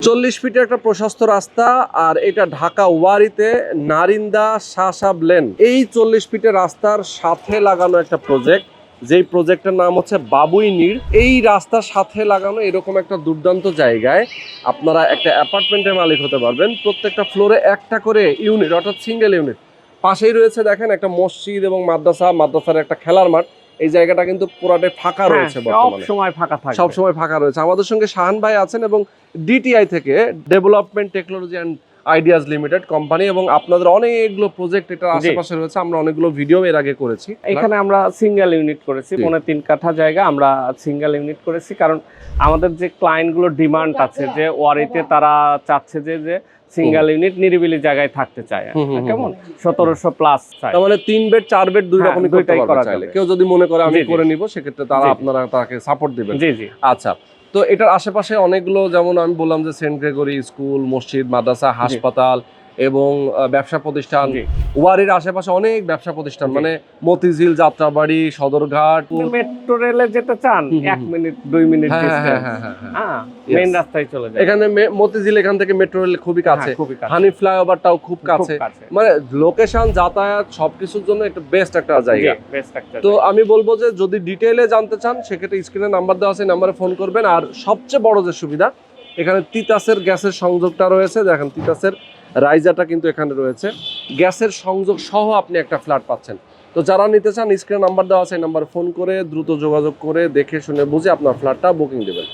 40 ফিটের একটা প্রশস্ত রাস্তা, আর এটা ঢাকা ওয়ারিতে নারিন্দা শাসাব লেন, এই 40 ফিটের রাস্তার সাথে লাগানো একটা প্রজেক্ট, যেই প্রজেক্টের নাম হচ্ছে বাবুই নীড়। এই রাস্তার সাথে লাগানো এরকম একটা দুর্দান্ত জায়গায় আপনারা একটা অ্যাপার্টমেন্টের মালিক হতে পারবেন। প্রত্যেকটা ফ্লোরে একটা করে ইউনিট, অর্থাৎ সিঙ্গেল ইউনিট। পাশেই রয়েছে দেখেন একটা মসজিদ এবং মাদ্রাসার একটা খেলার মাঠ। এই জায়গাটা কিন্তু পুরাটাই ফাঁকা রয়েছে, বর্তমানে সব সময় ফাঁকা রয়েছে। আমাদের সঙ্গে শাহান ভাই আছেন এবং ডিটিআই থেকে development technology and ideas limited company, এবং আপনাদের অনেকগুলো প্রজেক্ট এটার আশেপাশে রয়েছে। আমরা অনেকগুলো ভিডিও এর আগে করেছি। এখানে আমরা সিঙ্গেল ইউনিট করেছি, 3.5 কাঠা জায়গা আমরা সিঙ্গেল ইউনিট করেছি, কারণ আমাদের যে ক্লায়েন্ট গুলো ডিমান্ড আছে যে ওয়ারিতে তারা চাচ্ছে যে সিঙ্গেল ইউনিট নিরিবিলি জায়গায় থাকতে চায়, কেমন 1700 প্লাস চায়। তার মানে 3 বেড 4 বেড দুই রকমই করতে পারবে চাইলে। কেউ যদি মনে করে আমি করে নিব, সেক্ষেত্রে তারা আপনারা তাকে সাপোর্ট দিবেন। জি জি। আচ্ছা, তো এটার আশেপাশে অনেকগুলো, যেমন আমি বললাম যে সেন্ট গ্রেগরি স্কুল, মসজিদ, মাদ্রাসা, হাসপাতাল এবং ব্যবসা প্রতিষ্ঠান। ওয়ারির আশেপাশে অনেক ব্যবসা প্রতিষ্ঠান, মানে মতিঝিল, যাত্রাবাড়ি, সদরঘাট। মেট্রো রেলে যেতে চান 1 মিনিট 2 মিনিট ডিসটেন্স, হ্যাঁ মেইন রাস্তায় চলে যায়। এখানে মতিঝিল এখান থেকে মেট্রো রেল খুবই কাছে, হানি ফ্লাইওভারটাও খুব কাছে, মানে লোকেশন, যাতায়াত সবকিছুর জন্য একটা বেস্ট একটা জায়গা। তো আমি বলবো যে যদি ডিটেইলে জানতে চান, সেক্ষেত্রে স্ক্রিনে নাম্বার দেওয়া আছে, নাম্বারে ফোন করবেন। আর সবচেয়ে বড় যে সুবিধা, এখানে তিতাসের গ্যাসের সংযোগটা রয়েছে। দেখেন তিতাসের রাইজাটা কিন্তু এখানে রয়েছে, গ্যাসের সংযোগ সহ আপনি একটা ফ্ল্যাট পাচ্ছেন। তো যারা নিতে চান, স্ক্রিনে নাম্বার দেওয়া আছে, নাম্বার ফোন করে দ্রুত যোগাযোগ করে দেখে শুনে বুঝে আপনার ফ্ল্যাটটা বুকিং দেবেন।